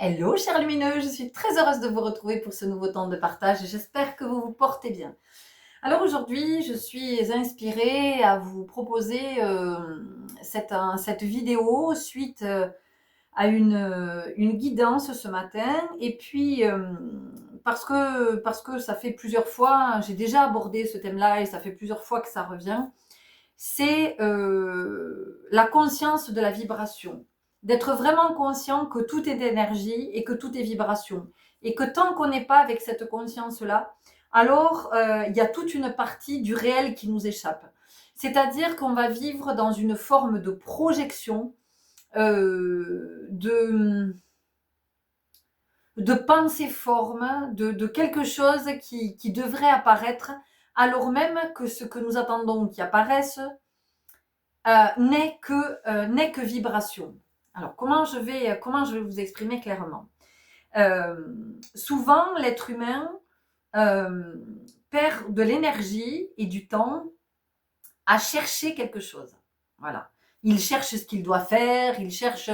Hello chers lumineux, je suis très heureuse de vous retrouver pour ce nouveau temps de partage et j'espère que vous vous portez bien. Alors aujourd'hui, je suis inspirée à vous proposer cette vidéo suite à une guidance ce matin et puis parce que ça fait plusieurs fois, j'ai déjà abordé ce thème-là et ça fait plusieurs fois que ça revient, c'est la conscience de la vibration. D'être vraiment conscient que tout est énergie et que tout est vibration. Et que tant qu'on n'est pas avec cette conscience-là, alors il y a toute une partie du réel qui nous échappe. C'est-à-dire qu'on va vivre dans une forme de projection, de pensée-forme, de quelque chose qui devrait apparaître, alors même que ce que nous attendons qui apparaisse n'est que vibration. Alors, comment je vais vous exprimer clairement Souvent, l'être humain euh, perd de l'énergie et du temps à chercher quelque chose. Voilà. Il cherche ce qu'il doit faire, il cherche.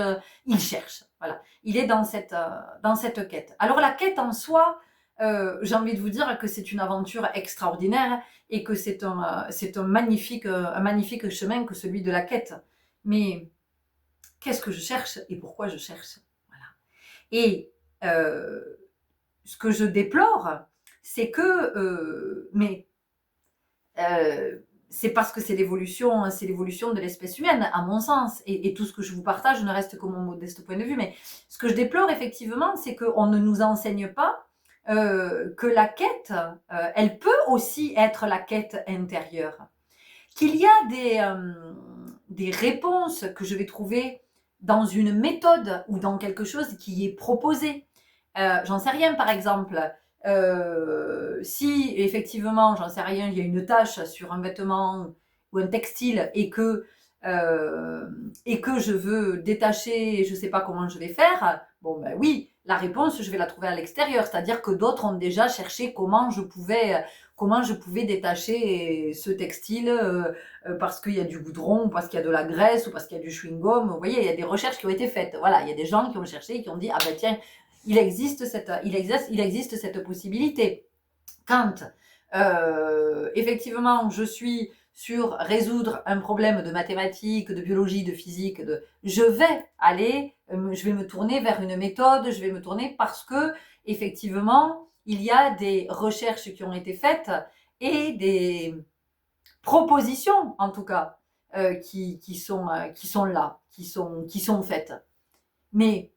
Voilà. Il est dans cette quête. Alors, la quête en soi, j'ai envie de vous dire que c'est une aventure extraordinaire et que c'est un magnifique chemin que celui de la quête. Mais qu'est-ce que je cherche et pourquoi je cherche? Voilà. Et euh, ce que je déplore, c'est que, euh, c'est parce que c'est l'évolution de l'espèce humaine, à mon sens. Et tout ce que je vous partage ne reste que mon modeste point de vue. Mais ce que je déplore effectivement, c'est qu'on ne nous enseigne pas que la quête, elle peut aussi être la quête intérieure. Qu'il y a des réponses que je vais trouver dans une méthode ou dans quelque chose qui est proposé. J'en sais rien, par exemple. Si effectivement, j'en sais rien, il y a une tache sur un vêtement ou un textile et que je veux détacher, je ne sais pas comment je vais faire, bon ben oui, la réponse, je vais la trouver à l'extérieur. C'est-à-dire que d'autres ont déjà cherché comment je pouvais détacher ce textile parce qu'il y a du goudron, ou parce qu'il y a de la graisse, ou parce qu'il y a du chewing-gum. Vous voyez, il y a des recherches qui ont été faites. Voilà, il y a des gens qui ont cherché et qui ont dit, ah ben tiens, il existe cette possibilité. Quand effectivement je suis sur résoudre un problème de mathématiques, de biologie, de physique, je vais me tourner vers une méthode, je vais me tourner parce que effectivement il y a des recherches qui ont été faites et des propositions en tout cas qui sont là, qui sont faites. Mais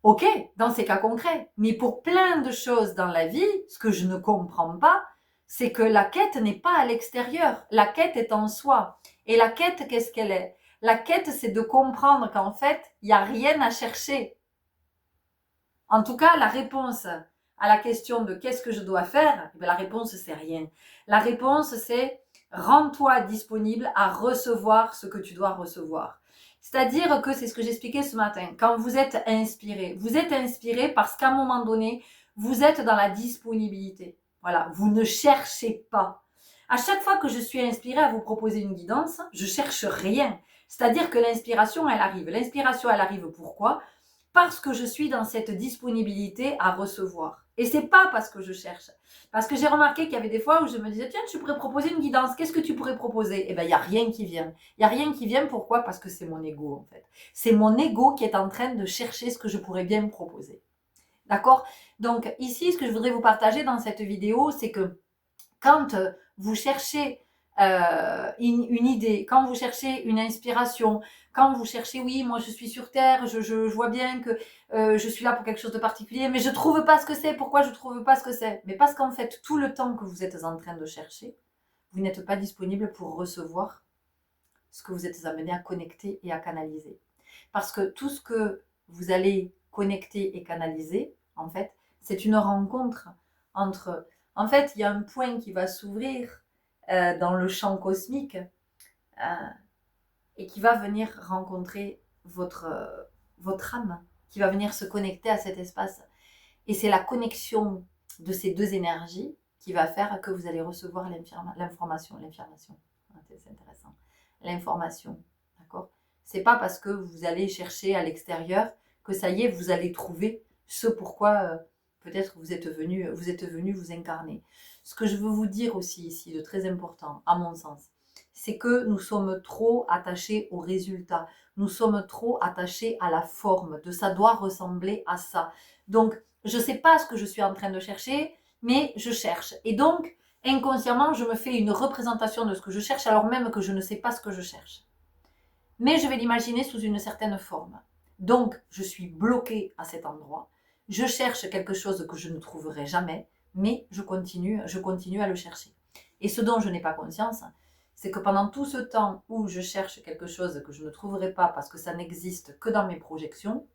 ok, dans ces cas concrets. Mais pour plein de choses dans la vie, ce que je ne comprends pas, c'est que la quête n'est pas à l'extérieur. La quête est en soi. Et la quête, qu'est-ce qu'elle est? La quête, c'est de comprendre qu'en fait, il n'y a rien à chercher. En tout cas, la réponse à la question de qu'est-ce que je dois faire, la réponse, c'est rien. La réponse, c'est rends-toi disponible à recevoir ce que tu dois recevoir. C'est-à-dire que c'est ce que j'expliquais ce matin. Quand vous êtes inspiré parce qu'à un moment donné, vous êtes dans la disponibilité. Voilà, vous ne cherchez pas. À chaque fois que je suis inspirée à vous proposer une guidance, je cherche rien. C'est-à-dire que l'inspiration, elle arrive. L'inspiration, elle arrive pourquoi? Parce que je suis dans cette disponibilité à recevoir. Et c'est pas parce que je cherche. Parce que j'ai remarqué qu'il y avait des fois où je me disais, tiens, tu pourrais proposer une guidance, qu'est-ce que tu pourrais proposer? Eh bien, il n'y a rien qui vient. Il n'y a rien qui vient, pourquoi? Parce que c'est mon ego, en fait. C'est mon ego qui est en train de chercher ce que je pourrais bien me proposer. D'accord? Donc, ici, ce que je voudrais vous partager dans cette vidéo, c'est que quand vous cherchez une idée, quand vous cherchez une inspiration, quand vous cherchez, oui, moi je suis sur Terre, je vois bien que je suis là pour quelque chose de particulier, mais je trouve pas ce que c'est. Pourquoi je trouve pas ce que c'est? Mais parce qu'en fait, tout le temps que vous êtes en train de chercher, vous n'êtes pas disponible pour recevoir ce que vous êtes amené à connecter et à canaliser. Parce que tout ce que vous allez connecter et canaliser, en fait, c'est une rencontre entre... En fait, il y a un point qui va s'ouvrir dans le champ cosmique et qui va venir rencontrer votre âme, qui va venir se connecter à cet espace. Et c'est la connexion de ces deux énergies qui va faire que vous allez recevoir l'information. C'est intéressant. L'information, d'accord? C'est pas parce que vous allez chercher à l'extérieur que ça y est, vous allez trouver ce pourquoi peut-être vous êtes venu vous incarner. Ce que je veux vous dire aussi ici, de très important, à mon sens, c'est que nous sommes trop attachés au résultat. Nous sommes trop attachés à la forme, de ça doit ressembler à ça. Donc, je ne sais pas ce que je suis en train de chercher, mais je cherche. Et donc, inconsciemment, je me fais une représentation de ce que je cherche, alors même que je ne sais pas ce que je cherche. Mais je vais l'imaginer sous une certaine forme. Donc, je suis bloquée à cet endroit. Je cherche quelque chose que je ne trouverai jamais, mais je continue à le chercher. Et ce dont je n'ai pas conscience, c'est que pendant tout ce temps où je cherche quelque chose que je ne trouverai pas parce que ça n'existe que dans mes projections,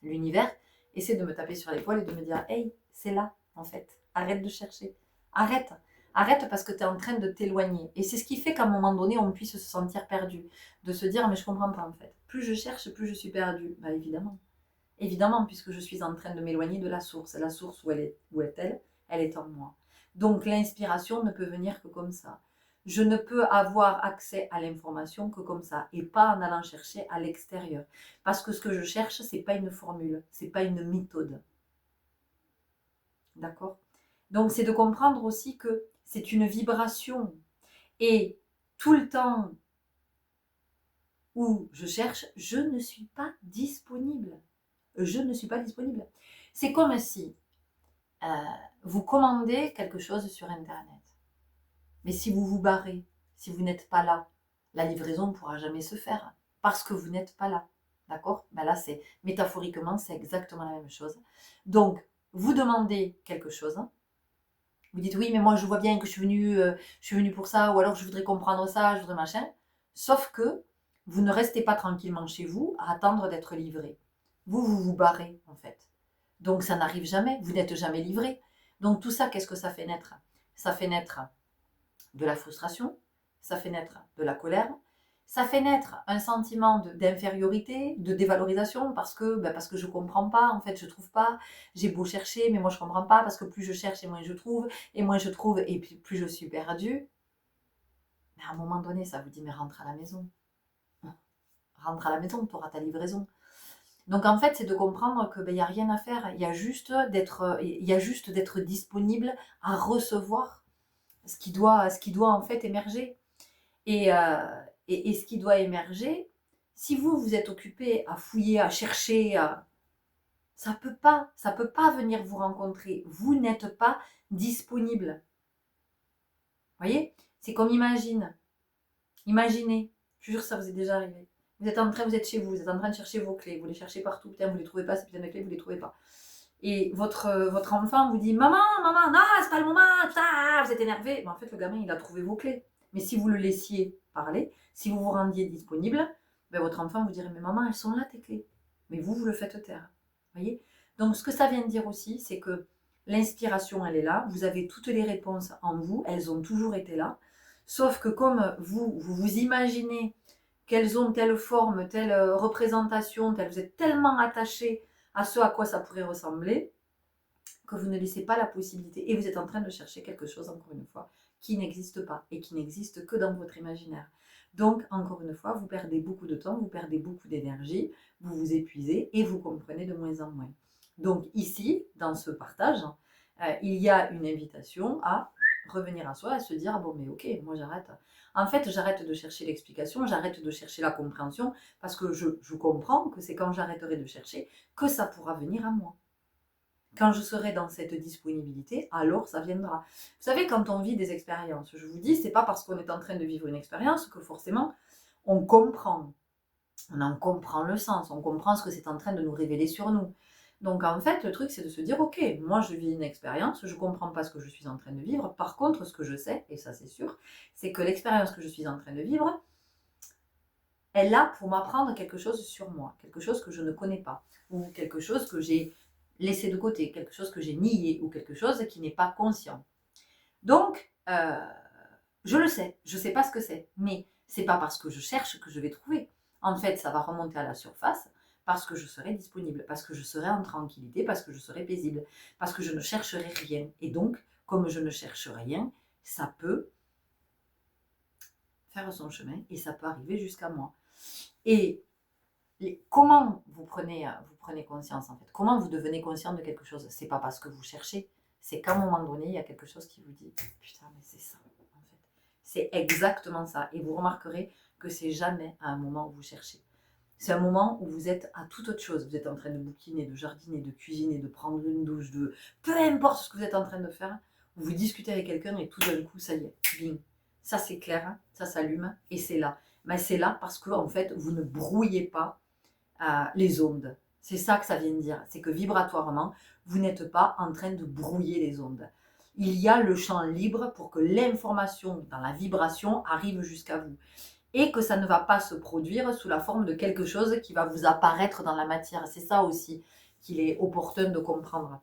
l'univers essaie de me taper sur l'épaule et de me dire « Hey, c'est là, en fait. Arrête de chercher. Arrête. Arrête parce que tu es en train de t'éloigner. » Et c'est ce qui fait qu'à un moment donné, on puisse se sentir perdu. De se dire « Mais je comprends pas, en fait. Plus je cherche, plus je suis perdu. » Bah évidemment. Évidemment, puisque je suis en train de m'éloigner de la source. La source, où est-elle? Elle est en moi. Donc l'inspiration ne peut venir que comme ça. Je ne peux avoir accès à l'information que comme ça et pas en allant chercher à l'extérieur. Parce que ce que je cherche, c'est pas une formule, c'est pas une méthode. D'accord? Donc c'est de comprendre aussi que c'est une vibration. Et tout le temps où je cherche, je ne suis pas disponible. Je ne suis pas disponible. C'est comme si vous commandez quelque chose sur Internet. Mais si vous vous barrez, si vous n'êtes pas là, la livraison ne pourra jamais se faire parce que vous n'êtes pas là. D'accord? Ben là, c'est métaphoriquement, c'est exactement la même chose. Donc, vous demandez quelque chose. Vous dites oui, mais moi je vois bien que je suis venue pour ça, ou alors je voudrais comprendre ça, je voudrais machin. Sauf que vous ne restez pas tranquillement chez vous à attendre d'être livré. Vous vous barrez en fait. Donc ça n'arrive jamais, vous n'êtes jamais livré. Donc tout ça, qu'est-ce que ça fait naître? Ça fait naître de la frustration, ça fait naître de la colère, ça fait naître un sentiment d'infériorité, de dévalorisation, parce que je ne comprends pas, en fait, je ne trouve pas, j'ai beau chercher, mais moi je ne comprends pas, parce que plus je cherche et moins je trouve, et puis plus je suis perdue. Mais à un moment donné, ça vous dit, mais rentre à la maison. Rentre à la maison, tu auras ta livraison. Donc en fait, c'est de comprendre que n'y a rien à faire, il y a juste d'être disponible à recevoir ce qui doit en fait émerger. Et ce qui doit émerger, si vous êtes occupé à fouiller, à chercher, ça peut pas venir vous rencontrer. Vous n'êtes pas disponible. Vous voyez? C'est comme imaginez, je jure que ça vous est déjà arrivé. Vous êtes chez vous, vous êtes en train de chercher vos clés, vous les cherchez partout, putain, vous les trouvez pas, ces putains de clés, vous les trouvez pas. Et votre enfant vous dit maman, non, c'est pas le moment, putain, vous êtes énervé. Mais en fait, le gamin, il a trouvé vos clés. Mais si vous le laissiez parler, si vous vous rendiez disponible, ben, votre enfant vous dirait mais maman, elles sont là tes clés. Mais vous le faites taire. Voyez? Donc, ce que ça vient de dire aussi, c'est que l'inspiration, elle est là. Vous avez toutes les réponses en vous. Elles ont toujours été là. Sauf que comme vous imaginez qu'elles ont telle forme, telle représentation, vous êtes tellement attaché à ce à quoi ça pourrait ressembler, que vous ne laissez pas la possibilité, et vous êtes en train de chercher quelque chose, encore une fois, qui n'existe pas, et qui n'existe que dans votre imaginaire. Donc, encore une fois, vous perdez beaucoup de temps, vous perdez beaucoup d'énergie, vous vous épuisez, et vous comprenez de moins en moins. Donc ici, dans ce partage, il y a une invitation à revenir à soi, à se dire, ah bon, mais ok, moi j'arrête. En fait, j'arrête de chercher l'explication, j'arrête de chercher la compréhension, parce que je comprends que c'est quand j'arrêterai de chercher que ça pourra venir à moi. Quand je serai dans cette disponibilité, alors ça viendra. Vous savez, quand on vit des expériences, je vous dis, c'est pas parce qu'on est en train de vivre une expérience que forcément on comprend. On en comprend le sens, on comprend ce que c'est en train de nous révéler sur nous. Donc en fait, le truc, c'est de se dire, ok, moi je vis une expérience, je ne comprends pas ce que je suis en train de vivre. Par contre, ce que je sais, et ça c'est sûr, c'est que l'expérience que je suis en train de vivre, elle est là pour m'apprendre quelque chose sur moi, quelque chose que je ne connais pas, ou quelque chose que j'ai laissé de côté, quelque chose que j'ai nié, ou quelque chose qui n'est pas conscient. Donc, je le sais, je ne sais pas ce que c'est, mais c'est pas parce que je cherche que je vais trouver. En fait, ça va remonter à la surface parce que je serai disponible, parce que je serai en tranquillité, parce que je serai paisible, parce que je ne chercherai rien. Et donc, comme je ne cherche rien, ça peut faire son chemin et ça peut arriver jusqu'à moi. Et Comment vous prenez conscience en fait? Comment vous devenez conscient de quelque chose? C'est pas parce que vous cherchez, c'est qu'à un moment donné, il y a quelque chose qui vous dit putain, mais c'est ça en fait. C'est exactement ça. Et vous remarquerez que c'est jamais à un moment où vous cherchez. C'est un moment où vous êtes à toute autre chose. Vous êtes en train de bouquiner, de jardiner, de cuisiner, de prendre une douche, de peu importe ce que vous êtes en train de faire. Vous discutez avec quelqu'un et tout d'un coup, ça y est, bing. Ça c'est clair, hein, ça s'allume et c'est là. Mais c'est là parce que en fait, vous ne brouillez pas les ondes. C'est ça que ça vient de dire. C'est que vibratoirement, vous n'êtes pas en train de brouiller les ondes. Il y a le champ libre pour que l'information dans la vibration arrive jusqu'à vous. Et que ça ne va pas se produire sous la forme de quelque chose qui va vous apparaître dans la matière. C'est ça aussi qu'il est opportun de comprendre.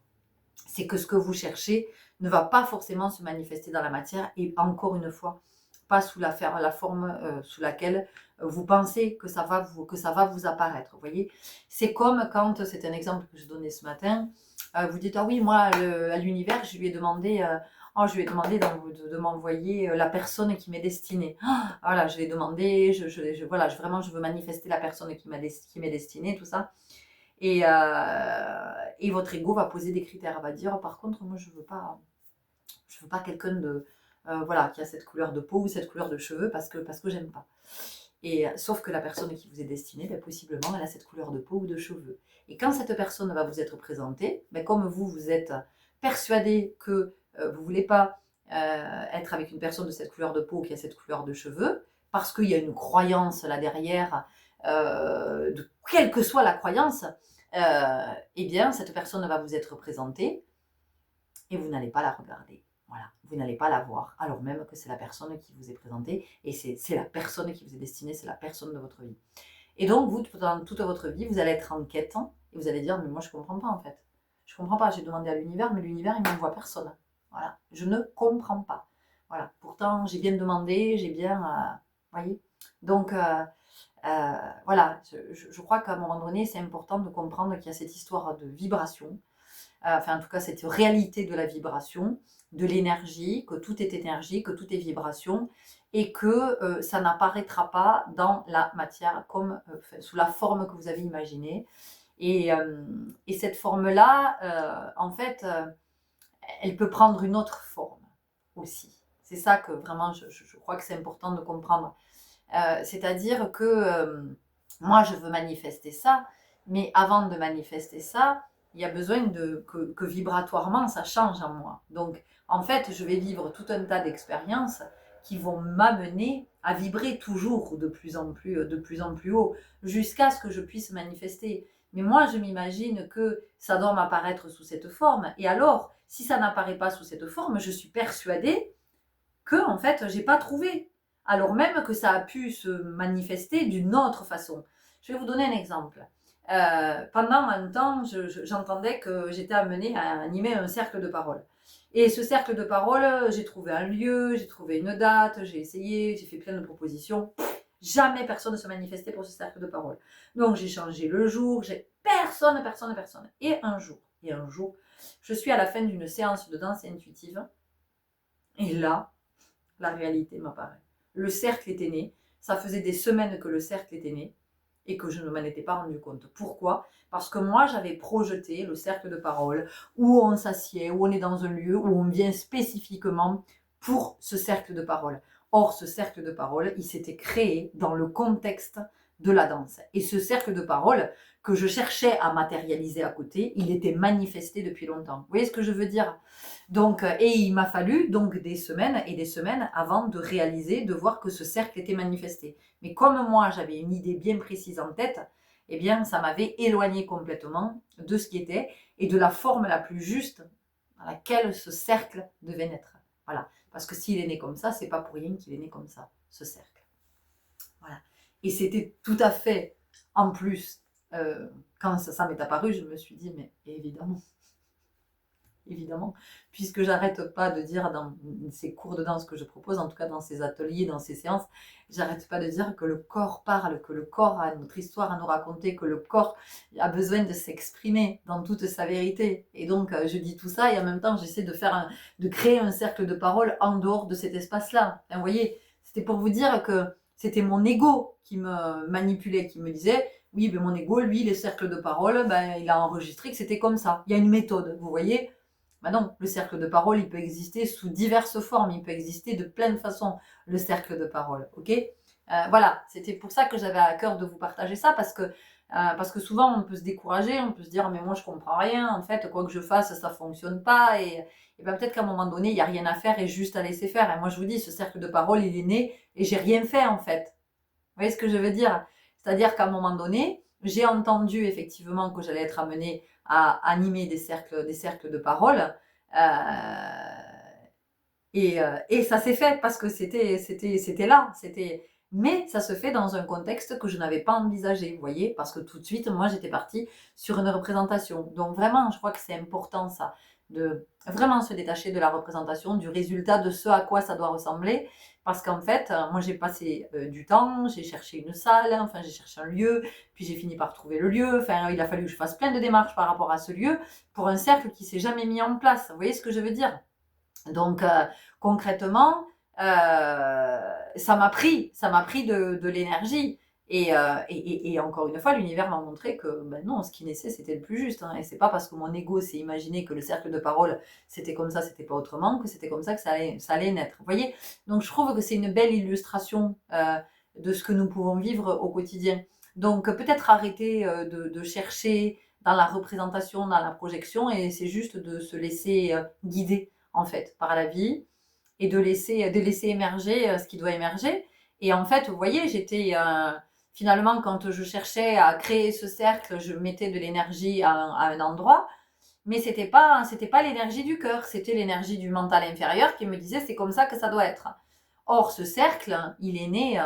C'est que ce que vous cherchez ne va pas forcément se manifester dans la matière et encore une fois, pas sous la forme sous laquelle vous pensez que ça va vous apparaître. Vous voyez, c'est comme quand, c'est un exemple que je donnais ce matin, vous dites, ah oui, moi, à l'univers, je lui ai demandé de m'envoyer la personne qui m'est destinée. Ah, voilà, je l'ai demandé, voilà, vraiment, je veux manifester la personne qui m'est destinée, tout ça. Et votre ego va poser des critères, va dire, par contre, moi, je veux pas quelqu'un de, voilà, qui a cette couleur de peau ou cette couleur de cheveux parce que j'aime pas. Et sauf que la personne qui vous est destinée, ben, possiblement, elle a cette couleur de peau ou de cheveux. Et quand cette personne va vous être présentée, ben, comme vous êtes persuadé que vous ne voulez pas être avec une personne de cette couleur de peau qui a cette couleur de cheveux, parce qu'il y a une croyance là derrière, quelle que soit la croyance, eh bien, cette personne va vous être présentée et vous n'allez pas la regarder. Voilà, vous n'allez pas la voir, alors même que c'est la personne qui vous est présentée et c'est la personne qui vous est destinée, c'est la personne de votre vie. Et donc, vous, dans toute votre vie, vous allez être en quête et vous allez dire, mais moi, je ne comprends pas en fait. Je ne comprends pas, j'ai demandé à l'univers, mais l'univers, il ne m'envoie personne. Voilà, je ne comprends pas. Voilà, pourtant, j'ai bien demandé, j'ai bien... voyez. Donc, voilà, je crois qu'à un moment donné, c'est important de comprendre qu'il y a cette histoire de vibration, enfin en tout cas cette réalité de la vibration, de l'énergie, que tout est énergie, que tout est vibration, et que ça n'apparaîtra pas dans la matière comme sous la forme que vous avez imaginée. Et cette forme-là, en fait, elle peut prendre une autre forme aussi. C'est ça que vraiment, je crois que c'est important de comprendre. C'est-à-dire que moi, je veux manifester ça, mais avant de manifester ça, il y a besoin que vibratoirement, ça change en moi. Donc, en fait, je vais vivre tout un tas d'expériences qui vont m'amener à vibrer toujours de plus en plus haut, jusqu'à ce que je puisse manifester. Mais moi, je m'imagine que ça doit m'apparaître sous cette forme. Et alors, si ça n'apparaît pas sous cette forme, je suis persuadée que, en fait, j'ai pas trouvé. Alors même que ça a pu se manifester d'une autre façon. Je vais vous donner un exemple. Pendant un temps, j'entendais que j'étais amenée à animer un cercle de parole. Et ce cercle de parole, j'ai trouvé un lieu, j'ai trouvé une date, j'ai essayé, j'ai fait plein de propositions. Jamais personne ne se manifestait pour ce cercle de parole. Donc j'ai changé le jour, personne. Et un jour, je suis à la fin d'une séance de danse intuitive. Et là, la réalité m'apparaît. Le cercle était né, ça faisait des semaines que le cercle était né et que je ne m'en étais pas rendu compte. Pourquoi? Parce que moi, j'avais projeté le cercle de parole où on s'assied, où on est dans un lieu, où on vient spécifiquement pour ce cercle de parole. Or, ce cercle de parole, il s'était créé dans le contexte de la danse. Et ce cercle de parole que je cherchais à matérialiser à côté, il était manifesté depuis longtemps. Vous voyez ce que je veux dire? Donc, et il m'a fallu donc des semaines et des semaines avant de réaliser, de voir que ce cercle était manifesté. Mais comme moi, j'avais une idée bien précise en tête, eh bien, ça m'avait éloigné complètement de ce qui était et de la forme la plus juste dans laquelle ce cercle devait naître. Voilà. Parce que s'il est né comme ça, c'est pas pour rien qu'il est né comme ça, ce cercle. Voilà. Et c'était tout à fait, en plus, quand ça m'est apparu, je me suis dit, mais évidemment, puisque j'arrête pas de dire dans ces cours de danse que je propose, en tout cas dans ces ateliers, dans ces séances, j'arrête pas de dire que le corps parle, que le corps a notre histoire à nous raconter, que le corps a besoin de s'exprimer dans toute sa vérité. Et donc, je dis tout ça et en même temps, j'essaie de créer un cercle de parole en dehors de cet espace-là. Enfin, vous voyez, c'était pour vous dire que c'était mon ego qui me manipulait, qui me disait, oui, ben mon ego, lui, les cercles de parole, ben, il a enregistré que c'était comme ça. Il y a une méthode, vous voyez. Ben non, le cercle de parole, il peut exister sous diverses formes, il peut exister de plein de façons, le cercle de parole, ok. Voilà, c'était pour ça que j'avais à cœur de vous partager ça, parce que souvent on peut se décourager, on peut se dire mais moi je comprends rien, en fait quoi que je fasse ça fonctionne pas, et ben peut-être qu'à un moment donné il n'y a rien à faire et juste à laisser faire. Et moi je vous dis, ce cercle de parole il est né et j'ai rien fait en fait. Vous voyez ce que je veux dire? C'est-à-dire qu'à un moment donné, j'ai entendu effectivement que j'allais être amenée à animer des cercles de parole. Et ça s'est fait parce que c'était là. Mais ça se fait dans un contexte que je n'avais pas envisagé, vous voyez, parce que tout de suite, moi, j'étais partie sur une représentation. Donc vraiment, je crois que c'est important ça, de vraiment se détacher de la représentation, du résultat, de ce à quoi ça doit ressembler. Parce qu'en fait, moi, j'ai passé du temps, j'ai cherché une salle, enfin, j'ai cherché un lieu, puis j'ai fini par trouver le lieu. Enfin, il a fallu que je fasse plein de démarches par rapport à ce lieu pour un cercle qui s'est jamais mis en place. Vous voyez ce que je veux dire? Donc concrètement, ça m'a pris de l'énergie. Et encore une fois, l'univers m'a montré que ben non, ce qui naissait, c'était le plus juste. Hein. Et c'est pas parce que mon ego s'est imaginé que le cercle de parole, c'était comme ça, c'était pas autrement, que c'était comme ça que ça allait naître. Vous voyez? Donc je trouve que c'est une belle illustration de ce que nous pouvons vivre au quotidien. Donc peut-être arrêter de chercher dans la représentation, dans la projection, et c'est juste de se laisser guider en fait par la vie, et de laisser émerger ce qui doit émerger. Et en fait, vous voyez, j'étais finalement, quand je cherchais à créer ce cercle, je mettais de l'énergie à un endroit, mais c'était pas l'énergie du cœur, c'était l'énergie du mental inférieur qui me disait c'est comme ça que ça doit être. Or ce cercle, il est né,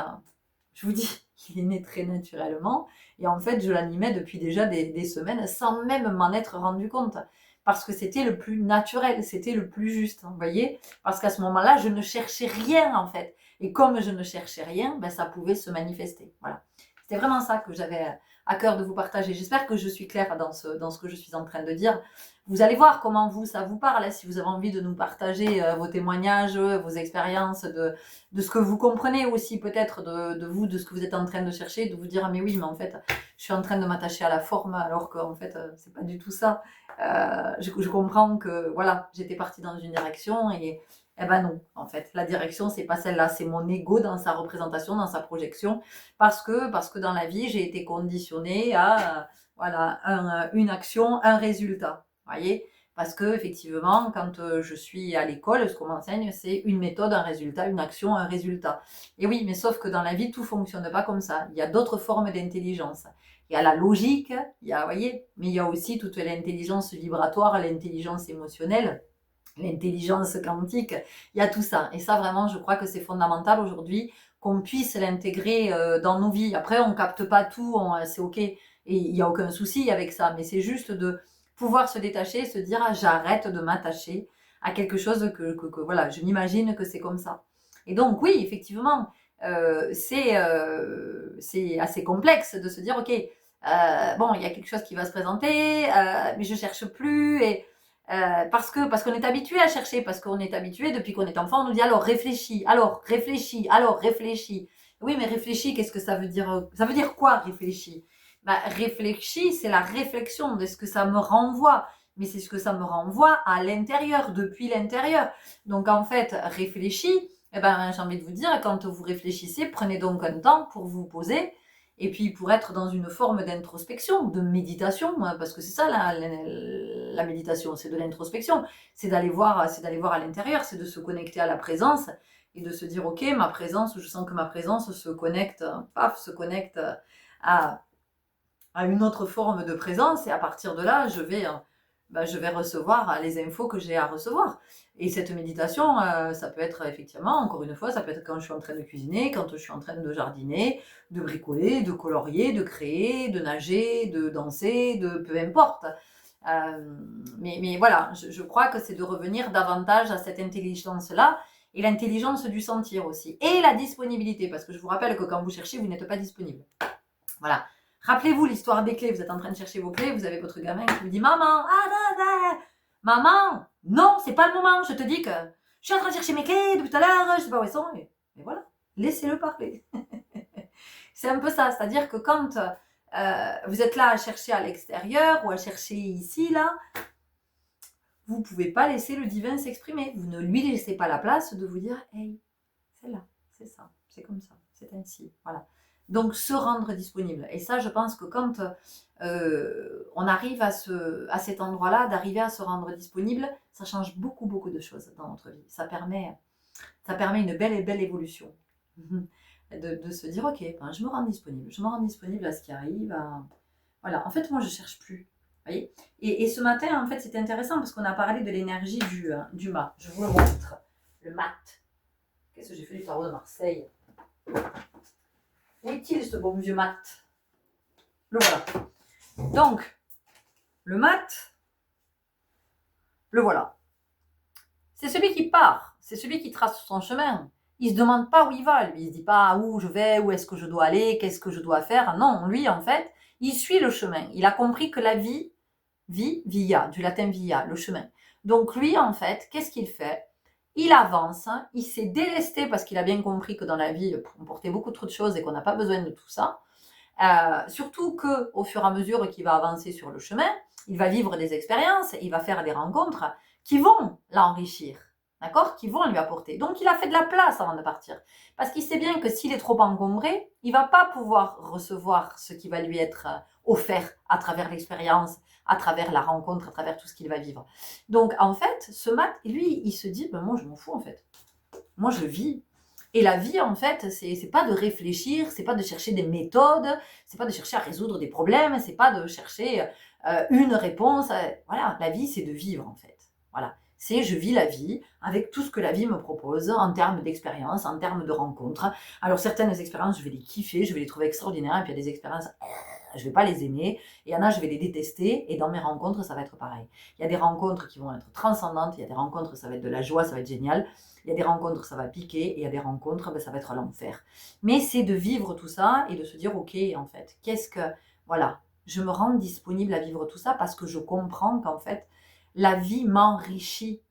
je vous dis, il est né très naturellement, et en fait je l'animais depuis déjà des semaines sans même m'en être rendu compte, parce que c'était le plus naturel, c'était le plus juste, vous voyez, parce qu'à ce moment-là je ne cherchais rien en fait, et comme je ne cherchais rien, ben, ça pouvait se manifester. Voilà, c'était vraiment ça que j'avais à cœur de vous partager. J'espère que je suis claire dans ce que je suis en train de dire. Vous allez voir comment ça vous parle, hein, si vous avez envie de nous partager vos témoignages, vos expériences, de ce que vous comprenez aussi peut-être de vous, de ce que vous êtes en train de chercher, de vous dire ah mais oui, mais en fait je suis en train de m'attacher à la forme alors qu'en fait c'est pas du tout ça. Je comprends que voilà, j'étais partie dans une direction, et eh ben non, en fait la direction c'est pas celle-là, c'est mon ego dans sa représentation, dans sa projection, parce que dans la vie j'ai été conditionnée à voilà une action, un résultat. Voyez, parce que effectivement, quand je suis à l'école, ce qu'on m'enseigne, c'est une méthode, un résultat, une action, un résultat. Et oui, mais sauf que dans la vie, tout fonctionne pas comme ça. Il y a d'autres formes d'intelligence. Il y a la logique, il y a, voyez, mais il y a aussi toute l'intelligence vibratoire, l'intelligence émotionnelle, l'intelligence quantique. Il y a tout ça. Et ça, vraiment, je crois que c'est fondamental aujourd'hui qu'on puisse l'intégrer dans nos vies. Après, on capte pas tout, c'est ok, et il n'y a aucun souci avec ça. Mais c'est juste de pouvoir se détacher, se dire ah, j'arrête de m'attacher à quelque chose que voilà, je m'imagine que c'est comme ça. Et donc oui, effectivement, c'est assez complexe de se dire ok, bon, il y a quelque chose qui va se présenter, mais je cherche plus, et parce qu'on est habitué à chercher, parce qu'on est habitué depuis qu'on est enfant, on nous dit alors réfléchis, alors réfléchis, alors réfléchis. Oui, mais réfléchis, qu'est-ce que ça veut dire? Ça veut dire quoi réfléchis? Bah, réfléchis, c'est la réflexion de ce que ça me renvoie, mais c'est ce que ça me renvoie à l'intérieur, depuis l'intérieur. Donc en fait, réfléchis, eh ben, j'ai envie de vous dire, quand vous réfléchissez, prenez donc un temps pour vous poser, et puis pour être dans une forme d'introspection, de méditation, parce que c'est ça la méditation, c'est de l'introspection, c'est d'aller voir à l'intérieur, c'est de se connecter à la présence, et de se dire ok, ma présence, je sens que ma présence se connecte, se connecte à une autre forme de présence, et à partir de là, je vais recevoir les infos que j'ai à recevoir. Et cette méditation, ça peut être effectivement, encore une fois, ça peut être quand je suis en train de cuisiner, quand je suis en train de jardiner, de bricoler, de colorier, de créer, de nager, de danser, de peu importe. Mais voilà, je crois que c'est de revenir davantage à cette intelligence-là, et l'intelligence du sentir aussi, et la disponibilité, parce que je vous rappelle que quand vous cherchez, vous n'êtes pas disponible. Voilà. Rappelez-vous l'histoire des clés, vous êtes en train de chercher vos clés, vous avez votre gamin qui vous dit « Maman, maman, non, c'est pas le moment, je te dis que je suis en train de chercher mes clés depuis tout à l'heure, je sais pas où elles sont. » Et voilà, laissez-le parler. C'est un peu ça, c'est-à-dire que quand vous êtes là à chercher à l'extérieur ou à chercher ici, là, vous ne pouvez pas laisser le divin s'exprimer. Vous ne lui laissez pas la place de vous dire « Hey, c'est là, c'est ça, c'est comme ça, c'est ainsi. » Voilà. Donc, se rendre disponible. Et ça, je pense que quand on arrive à cet endroit-là, d'arriver à se rendre disponible, ça change beaucoup, beaucoup de choses dans notre vie. Ça permet une belle évolution. De se dire, ok, ben, je me rends disponible à ce qui arrive. Voilà, en fait, moi, je ne cherche plus. Voyez, et ce matin, en fait, c'était intéressant parce qu'on a parlé de l'énergie du mat. Je vous le montre. Le mat. Qu'est-ce que j'ai fait du tarot de Marseille? Où est-il, ce bon vieux mat? Le voilà. Donc, le mat, le voilà. C'est celui qui part. C'est celui qui trace son chemin. Il ne se demande pas où il va. Lui, il ne se dit pas où je vais, où est-ce que je dois aller, qu'est-ce que je dois faire. Non, lui, en fait, il suit le chemin. Il a compris que la vie, via, du latin via, le chemin. Donc lui, en fait, qu'est-ce qu'il fait? Il avance, hein, il s'est délesté parce qu'il a bien compris que dans la vie, on portait beaucoup trop de choses et qu'on n'a pas besoin de tout ça. Surtout qu'au fur et à mesure qu'il va avancer sur le chemin, il va vivre des expériences, il va faire des rencontres qui vont l'enrichir, d'accord? Qui vont lui apporter. Donc il a fait de la place avant de partir. Parce qu'il sait bien que s'il est trop encombré, il ne va pas pouvoir recevoir ce qui va lui être offert à travers l'expérience, à travers la rencontre, à travers tout ce qu'il va vivre. Donc en fait, ce mat, lui, il se dit, ben, moi je m'en fous en fait. Moi je vis. Et la vie, en fait, c'est pas de réfléchir, c'est pas de chercher des méthodes, c'est pas de chercher à résoudre des problèmes, c'est pas de chercher une réponse. Voilà, la vie, c'est de vivre, en fait. Voilà. C'est je vis la vie avec tout ce que la vie me propose en termes d'expérience, en termes de rencontres. Alors, certaines expériences, je vais les kiffer, je vais les trouver extraordinaires, et puis il y a des expériences, je vais pas les aimer, et il y en a, je vais les détester, et dans mes rencontres, ça va être pareil. Il y a des rencontres qui vont être transcendantes, il y a des rencontres, ça va être de la joie, ça va être génial. Il y a des rencontres, ça va piquer, et il y a des rencontres, ben, ça va être l'enfer. Mais c'est de vivre tout ça et de se dire, ok, en fait, voilà, je me rends disponible à vivre tout ça parce que je comprends qu'en fait, la vie m'enrichit.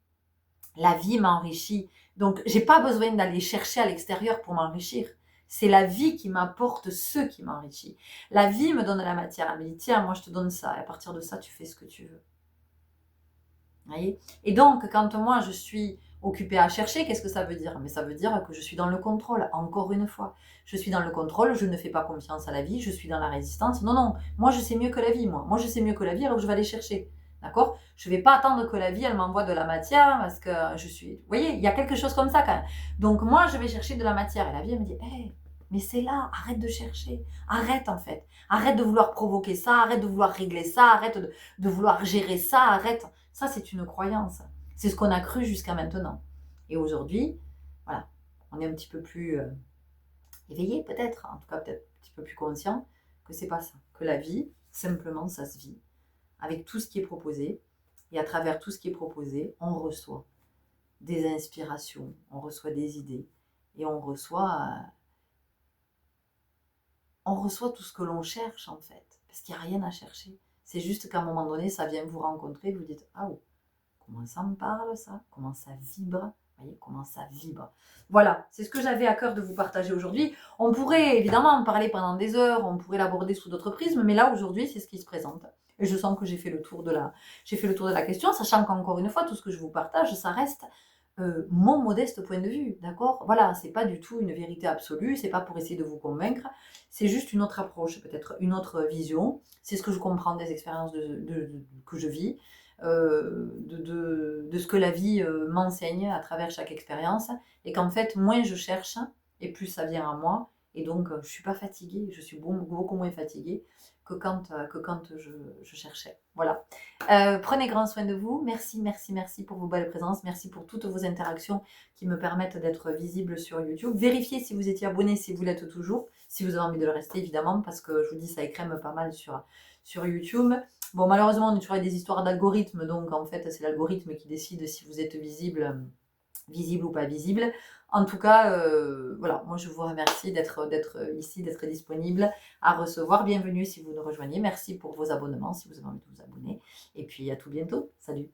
La vie m'enrichit. Donc, j'ai pas besoin d'aller chercher à l'extérieur pour m'enrichir. C'est la vie qui m'apporte ce qui m'enrichit. La vie me donne la matière. Elle me dit, tiens, moi, je te donne ça. Et à partir de ça, tu fais ce que tu veux. Vous voyez? Et donc, quand moi, je suis occupée à chercher, qu'est-ce que ça veut dire? Mais ça veut dire que je suis dans le contrôle, encore une fois. Je suis dans le contrôle, je ne fais pas confiance à la vie, je suis dans la résistance. Non, non, moi je sais mieux que la vie, moi. Moi je sais mieux que la vie, alors je vais aller chercher. D'accord? Je ne vais pas attendre que la vie, elle m'envoie de la matière parce que je suis... Vous voyez, il y a quelque chose comme ça quand même. Donc moi, je vais chercher de la matière. Et la vie, elle me dit, hey, mais c'est là, arrête de chercher. Arrête en fait. Arrête de vouloir provoquer ça, arrête de vouloir régler ça, arrête de vouloir gérer ça, arrête. Ça, c'est une croyance. C'est ce qu'on a cru jusqu'à maintenant. Et aujourd'hui, voilà, on est un petit peu plus éveillé peut-être, en tout cas peut-être un petit peu plus conscient que c'est pas ça. Que la vie, simplement, ça se vit avec tout ce qui est proposé. Et à travers tout ce qui est proposé, on reçoit des inspirations, on reçoit des idées et on reçoit tout ce que l'on cherche en fait. Parce qu'il n'y a rien à chercher. C'est juste qu'à un moment donné, ça vient vous rencontrer, vous dites, ah oh, comment ça me parle ça? Comment ça vibre? Vous voyez, comment ça vibre. Voilà, c'est ce que j'avais à cœur de vous partager aujourd'hui. On pourrait évidemment en parler pendant des heures, on pourrait l'aborder sous d'autres prismes, mais là aujourd'hui, c'est ce qui se présente. Et je sens que j'ai fait le tour de la question, sachant qu'encore une fois, tout ce que je vous partage, ça reste mon modeste point de vue, d'accord? Voilà, c'est pas du tout une vérité absolue, c'est pas pour essayer de vous convaincre, c'est juste une autre approche, peut-être une autre vision. C'est ce que je comprends des expériences que je vis, de ce que la vie m'enseigne à travers chaque expérience, et qu'en fait, moins je cherche, et plus ça vient à moi, et donc je suis pas fatiguée, je suis beaucoup moins fatiguée que quand je cherchais. Voilà. Prenez grand soin de vous. Merci, merci, merci pour vos belles présences. Merci pour toutes vos interactions qui me permettent d'être visible sur YouTube. Vérifiez si vous étiez abonné, si vous l'êtes toujours, si vous avez envie de le rester, évidemment, parce que je vous dis, ça écrème pas mal sur YouTube. Bon, malheureusement, on est toujours avec des histoires d'algorithmes, donc en fait, c'est l'algorithme qui décide si vous êtes visible ou pas visible. En tout cas, voilà, moi je vous remercie d'être ici, d'être disponible à recevoir. Bienvenue si vous nous rejoignez. Merci pour vos abonnements, si vous avez envie de vous abonner. Et puis à tout bientôt. Salut!